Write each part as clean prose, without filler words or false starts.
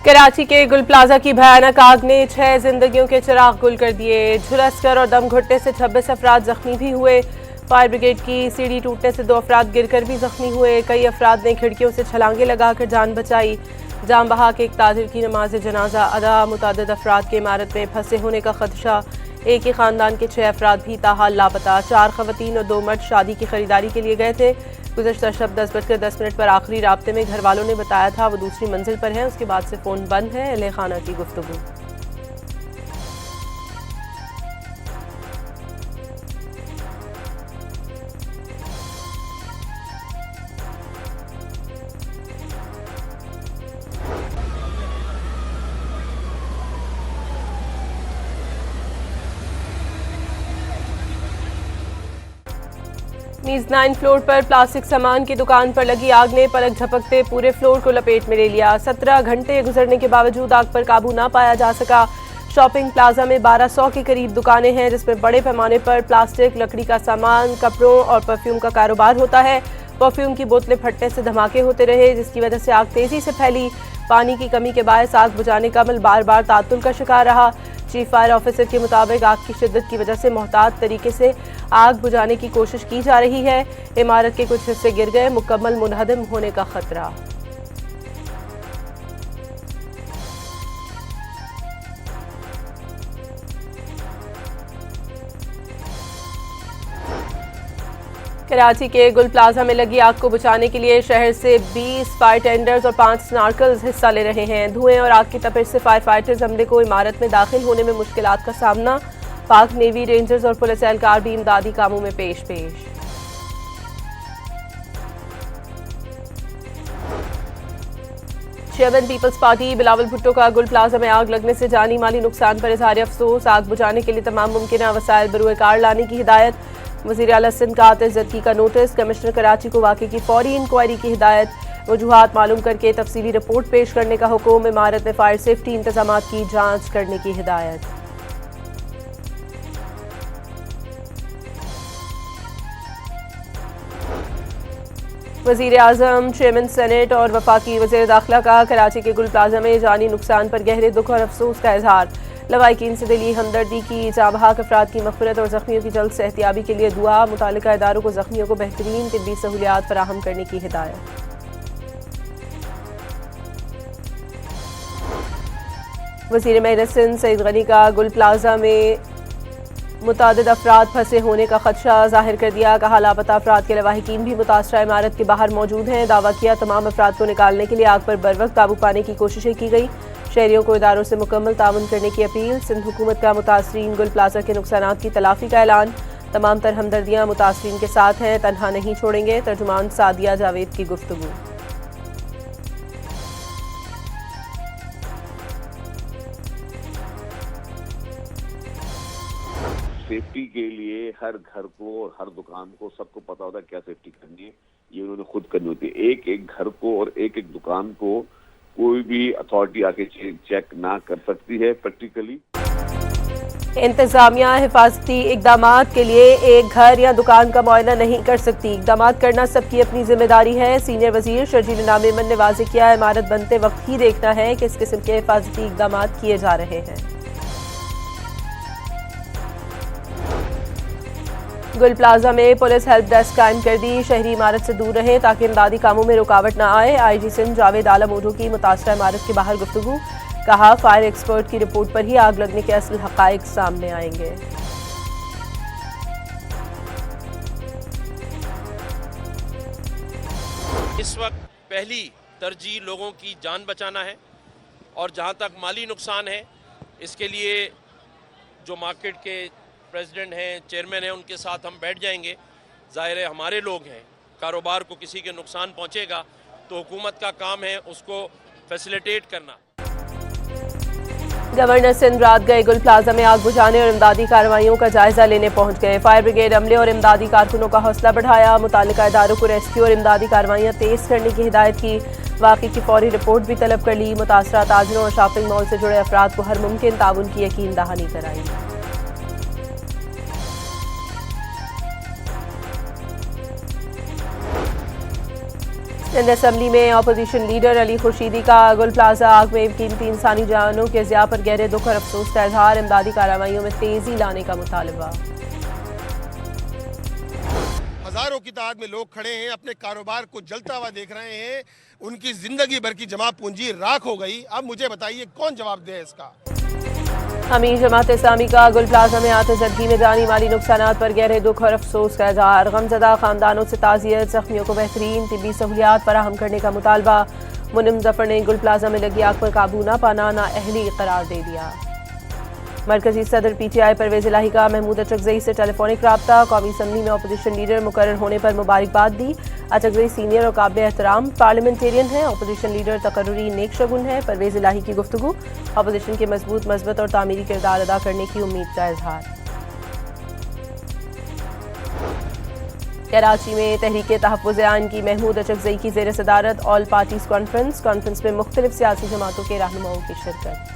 कराची के गुल प्लाजा की भयानक आग ने 6 जिंदगियों के चिराग गुल कर दिए। झुलसकर और दम घुटने से 26 अफराद जख्मी भी हुए। फायर ब्रिगेड की सीढ़ी टूटने से 2 अफराद गिरकर भी जख्मी हुए। कई अफराद ने खिड़कियों से छलांगे लगाकर जान बचाई। जाम बहा के एक ताजिर की नमाज जनाजा अदा। मुतादिद अफराद के इमारत में फंसे होने का खदशा। एक ही खानदान के 6 अफराद भी ताहाल लापता। 4 खवातीन और 2 मर्द शादी की खरीदारी के लिए गए थे। गुज़श्ता शब 10:10 पर आखिरी राब्ते में घर वालों ने बताया था वो दूसरी मंजिल पर है। उसके बाद से फ़ोन बंद है। अहले खाना की गुफ्तगू। मीज़ 9 फ्लोर पर प्लास्टिक सामान की दुकान पर लगी आग ने पलक झपकते पूरे फ्लोर को लपेट में ले लिया। 17 घंटे गुजरने के बावजूद आग पर काबू ना पाया जा सका। शॉपिंग प्लाजा में 1200 के करीब दुकानें हैं जिसमें बड़े पैमाने पर प्लास्टिक, लकड़ी का सामान, कपड़ों और परफ्यूम का कारोबार होता है। परफ्यूम की बोतलें फटने से धमाके होते रहे जिसकी वजह से आग तेजी से फैली। पानी की कमी के बायस आग बुझाने का अमल बार बार तातुल का शिकार रहा। चीफ फायर ऑफिसर के मुताबिक आग की शिद्दत की वजह से मोहतात तरीके से आग बुझाने की कोशिश की जा रही है। इमारत के कुछ हिस्से गिर गए, मुकम्मल मुनहदम होने का खतरा। कराची के गुल प्लाजा में लगी आग को बुझाने के लिए शहर से 20 फायर टेंडर्स और 5 स्नार्कल्स हिस्सा ले रहे हैं। धुएं और आग की तपिश से फायर फाइटर्स अमले को इमारत में दाखिल होने में मुश्किलात का सामना। पाक नेवी, रेंजर्स और पुलिस एहलकार भी इमदादी कामों में पेश। चेयरमैन पीपल्स पार्टी बिलावल भुट्टो का गुल प्लाजा में आग लगने से जानी माली नुकसान पर इजहार अफसोस। आग बुझाने के लिए तमाम मुमकिन वसाइल बरूए कार लाने की हिदायत। वज़ीर आला सिंध का आतिश जदगी का नोटिस। कमिश्नर कराची को वाक़े की फौरी इंक्वायरी की हिदायत। वजूहात मालूम करके तफसीली रिपोर्ट पेश करने का हुक्म। इमारत में फायर सेफ्टी इंतजामात की जांच करने की हिदायत। वज़ीर आज़म, चेयरमैन सेनेट और वफाकी वज़ीर दाखिला का कराची के गुल प्लाजा में जानी नुकसान पर गहरे दुख और अफसोस का इजहार। लवाहिकीन से दिली हमदर्दी की। जाबहाक अफराद की मग़फ़िरत और ज़ख्मियों की जल्द सेहतियाबी के लिए दुआ। मुतालिका इदारों को ज़ख्मियों को बेहतरीन तिब्बी सहूलियात फराहम करने की हिदायत। वज़ीर मेहनत सिंध सईद गनी का गुल प्लाजा में मुतादिद अफराद फंसे होने का खदशा जाहिर कर दिया। कहा लापता अफराद के लवाहिकीन भी मुतासरा इमारत के बाहर मौजूद हैं। दावा किया तमाम अफराद को निकालने के लिए आग पर बरवक्त काबू पाने की कोशिशें की गई। शहरियों को इदारों से मुकम्मल ताउन करने की अपील। सिंध हुकूमत का मुतासरीन गुल प्लाजा के नुकसानात की तलाफी का ऐलान। तमाम तर हमदर्दियाँ मुतासरीन के साथ हैं, तनहा नहीं छोड़ेंगे। तर्जुमान सादिया जावेद की गुफ्तगू। सेफ्टी के लिए हर घर को और हर दुकान को सबको पता होता है क्या सेफ्टी करनी है, ये उन्होंने खुद करनी होती है। एक एक घर को और एक एक दुकान को कोई भी अथॉरिटी आके चेक ना कर सकती है प्रैक्टिकली। इंतजामिया हिफाजती इकदामात के लिए एक घर या दुकान का मुआयना नहीं कर सकती। इकदामात करना सबकी अपनी जिम्मेदारी है। सीनियर वजीर शर्जील नामेमन ने वाज़ेह किया, इमारत बनते वक्त ही देखना है कि इस किस्म के हिफाजती इकदामात किए जा रहे हैं। गुल प्लाजा में पुलिस हेल्प डेस्क कायम कर दी। शहरी इमारत से दूर रहें ताकि इमदादी कामों में रुकावट न आए। IG सिंध जावेद आलम ओढो की मुतासरा इमारत के बाहर गुफ्तगू। कहा फायर एक्सपर्ट की रिपोर्ट पर ही आग लगने के असल हकायक सामने आएंगे। इस वक्त पहली तरजीह लोगों की जान बचाना है और जहां तक माली नुकसान है इसके लिए जो मार्केट के प्रेसिडेंट हैं, चेयरमैन हैं, उनके साथ हम बैठ जाएंगे। ज़ाहिर है हमारे लोग हैं, कारोबार को किसी के नुकसान पहुंचेगा तो हुकूमत का काम है उसको फैसिलिटेट करना। गवर्नर सिंध रात गए गुल प्लाजा में आग बुझाने और इमदादी कार्रवाइयों का जायजा लेने पहुंच गए। फायर ब्रिगेड अमले और इमदादी कारकुनों का हौसला बढ़ाया। मुतालिका इदारों को रेस्क्यू और इमदादी कार्रवाइयाँ तेज करने की हिदायत की। वाक़े की फौरी रिपोर्ट भी तलब कर ली। मुतासरा ताजिरों और शॉपिंग मॉल से जुड़े अफराद को हर मुमकिन ताउन की यकीन दहानी कराई। सिंध असेंबली में अपोजिशन लीडर अली खुर्शीदी का गुल प्लाजा आग में कीमती इंसानी जानों के ज़िया पर गहरे दुख और अफसोस का इजहार, इमदादी कार्रवाइयों में तेजी लाने का मुतालबा। हजारों की तादाद में लोग खड़े हैं, अपने कारोबार को जलता हुआ देख रहे हैं, उनकी जिंदगी भर की जमा पूंजी राख हो गई। अब मुझे बताइए कौन जवाब दे इसका। अमीर जमात इस्लामी का गुल प्लाजा में आतिशबाजी में जानी माली नुकसानात पर गहरे दुख और अफसोस का इजहार, गमजदा खानदानों से ताज़ियत, जख्मियों को बेहतरीन तिब्बी सहूलियात फराहम करने का मुतालबा। मुनिम जफर ने गुल प्लाजा में लगी आग पर काबू न पाना नाअहली करार दे दिया। मरकजी सदर PTI परवेज इलाही का महमूद अचकजई से टेलीफोनिक रब्ता, कौमी असम्बली में अपोजिशन लीडर मुकर्रर होने पर मुबारकबाद दी। अचकजई सीनियर और काबिल एहतराम पार्लियामेंटेरियन है, अपोजिशन लीडर तकर्रुरी नेक शगुन है। परवेज इलाही की गुफ्तगू, अपोजिशन के मजबूत मस्बत और तामीरी किरदार अदा करने की उम्मीद का इजहार। कराची में तहरीक तहफ़्फ़ुज़-ए-आइन की महमूद अचकजई की ज़ेर सदारत ऑल पार्टीज कॉन्फ्रेंस में मुख्तलिफ सियासी जमातों के रहनुमाओं की शिरकत।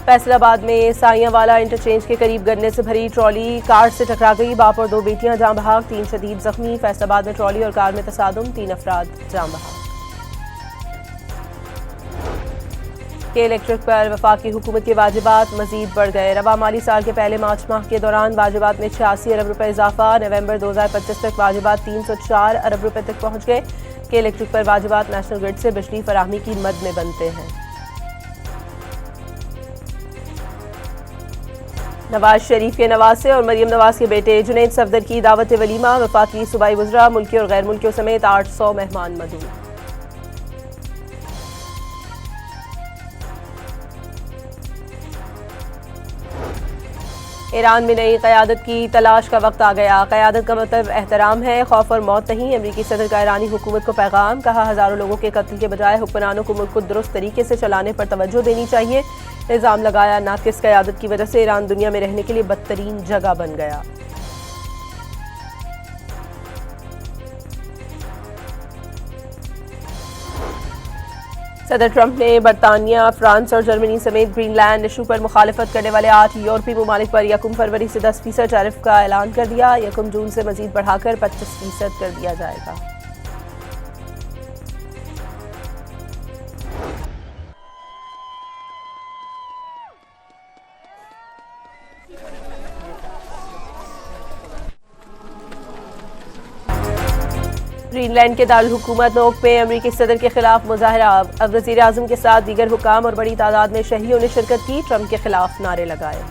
फैसलाबाद में साइयावाला इंटरचेंज के करीब गन्ने से भरी ट्रॉली कार से टकरा गई, बाप और 2 बेटियां जाँ बहाक, 3 शदीद जख्मी। फैसलाबाद में ट्रॉली और कार में तसादुम, 3 अफराद जाँ बहाक। के इलेक्ट्रिक पर वफाकी हुकूमत के वाजिबात मजीद बढ़ गए, रवा माली साल के पहले मार्च माह के दौरान वाजिबात में 86 अरब रुपए इजाफा, नवंबर 2025 तक वाजिबात 304 अरब रुपए तक पहुंच गए। के इलेक्ट्रिक पर वाजिबात नेशनल ग्रिड से बिजली फराहमी की मद में बनते हैं। नवाज शरीफ के नवासे और मरियम नवाज के बेटे जुनैद सफदर की दावत वलीमा, वफाकी सूबाई वज़रा, मुल्की और गैर मुल्कियों समेत 800 मेहमान मदऊ। ईरान में नई क़यादत की तलाश का वक्त आ गया, क़यादत का मतलब एहतराम है, खौफ और मौत नहीं। अमरीकी सदर का ईरानी हुकूमत को पैगाम, कहा हज़ारों लोगों के कत्ल के बजाय हुक्मरानों को मुल्क को दुरुस्त तरीके से चलाने पर तवज्जो देनी चाहिए। इल्ज़ाम लगाया नाकिस क़यादत की वजह से ईरान दुनिया में रहने के लिए बदतरीन जगह बन गया। सदर ट्रंप ने बरतानिया, फ्रांस और जर्मनी समेत ग्रीनलैंड इशू पर मुखालफत करने वाले 8 यूरोपीय ममालिक पर 1 फरवरी से 10% टैरिफ का ऐलान कर दिया। 1 जून से मजीद बढ़ाकर 25% कर दिया जाएगा। ग्रीनलैंड के दारुल हुकूमत नोक में अमरीकी सदर के खिलाफ मुजाहरा, अब वज़ीर आज़म के साथ दीगर हुकाम और बड़ी तादाद में शहरियों ने शिरकत की, ट्रंप के खिलाफ नारे लगाए।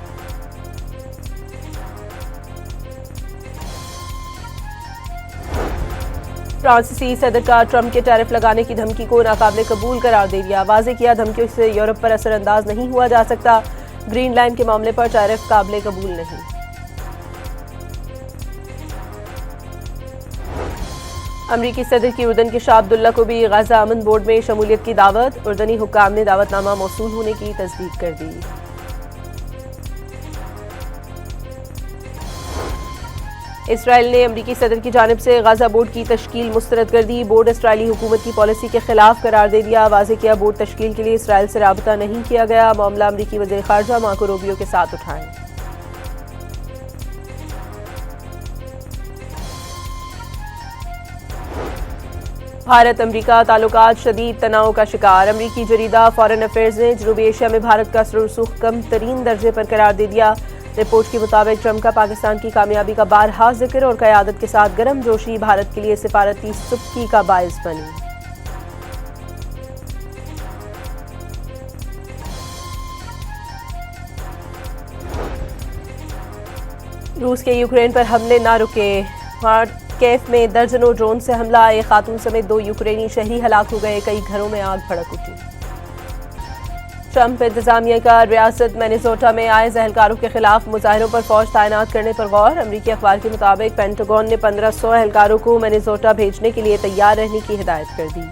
फ्रांसीसी सदर का ट्रंप के टैरिफ लगाने की धमकी को नाकाबिले कबूल करार दे दिया, वाज़े किया धमकियों से यूरोप पर असरअंदाज नहीं हुआ जा सकता। ग्रीनलैंड के मामले पर टैरिफ काबिले कबूल नहीं। अमरीकी सदर की उर्दन के शाह अब्दुल्ला को भी गाज़ा अमन बोर्ड में शमूलियत की दावत, उर्दनी हुक्काम ने दावतनामा मौसूल होने की तस्दीक कर दी। इसराइल ने अमरीकी सदर की जानिब से गाज़ा बोर्ड की तश्कील मुस्तरद कर दी, बोर्ड इसराइली हुकूमत की पॉलिसी के खिलाफ करार दे दिया, वाज़े किया बोर्ड तश्कील के लिए इसराइल से राबता नहीं किया गया, मामला अमरीकी वज़ीर ख़ारजा मार्को रूबियो के साथ उठाएं। भारत अमरीका ताल्लुकात शदीद तनाव का शिकार, अमरीकी जरीदा फॉरेन अफेयर्स ने जनूबी एशिया में भारत का रसूख कम तरीन दर्जे पर करार दे दिया। रिपोर्ट के मुताबिक ट्रंप का पाकिस्तान की कामयाबी का बारहा जिक्र और क़यादत के साथ गर्म जोशी भारत के लिए सिफारती सुबकी का बायस बनी। रूस के यूक्रेन पर हमले ना रुके, केफ में दर्जनों ड्रोन से हमला, एक खातून समेत 2 यूक्रेनी शहरी हलाक हो गए, कई घरों में आग भड़क उठी। ट्रंप इंतजामिया का रियासत मिनेसोटा में आए एहलकारों के खिलाफ मुजाहिरों पर फौज तैनात करने पर गौर, अमरीकी अखबार के मुताबिक पेंटागन ने 1500 एहलकारों को मिनेसोटा भेजने के लिए तैयार रहने की हिदायत कर दी।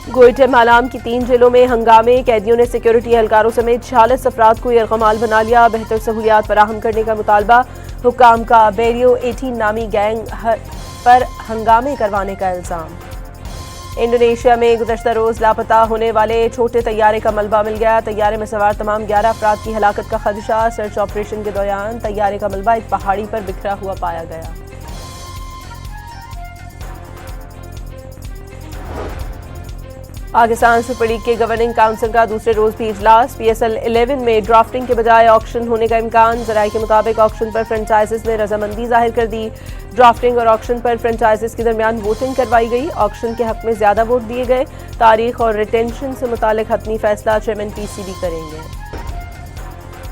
ग्वाटेमाला की 3 जेलों में हंगामे, कैदियों ने सिक्योरिटी एहलकारों समेत 46 अफराद को यरगमाल बना लिया, बेहतर सहूलियात फराहम करने का मुतालबा, हुक्काम का बेरियो 18 नामी गैंग पर हंगामे करवाने का इल्जाम। इंडोनेशिया में गुज़श्ता रोज लापता होने वाले छोटे तैयारे का मलबा मिल गया। तैयारे में सवार तमाम 11 अफराद की हलाकत का खदशा। सर्च ऑपरेशन के दौरान तैयारे का मलबा एक पहाड़ी पर बिखरा हुआ पाया गया। पाकिस्तान सुपर लीग के गवर्निंग काउंसिल का दूसरे रोज भी इजलास। PSL 11 में ड्राफ्टिंग के बजाय ऑक्शन होने का इम्कान। जराये के मुताबिक ऑक्शन पर फ्रेंचाइजेस ने रजामंदी जाहिर कर दी। ड्राफ्टिंग और ऑक्शन पर फ्रेंचाइजेस के दरमियान वोटिंग करवाई गई। ऑक्शन के हक में ज्यादा वोट दिए गए। तारीख और रिटेंशन से मुतालिक हतमी फैसला चेयरमैन PCB करेंगे।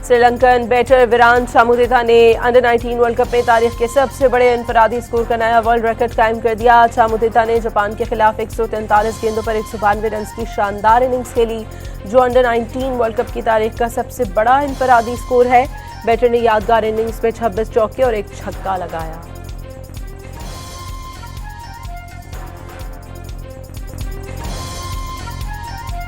श्रीलंकन बैटर विराट सामुदेता ने अंडर-19 वर्ल्ड कप में तारीख के सबसे बड़े इनफरादी स्कोर का नया वर्ल्ड रिकॉर्ड कायम कर दिया। सामुदेता ने जापान के खिलाफ 143 गेंदों पर 192 रन की शानदार इनिंग्स खेली, जो अंडर-19 वर्ल्ड कप की तारीख का सबसे बड़ा इनफरादी स्कोर है। बैटर ने यादगार इनिंग्स में 26 चौके और एक छक्का लगाया।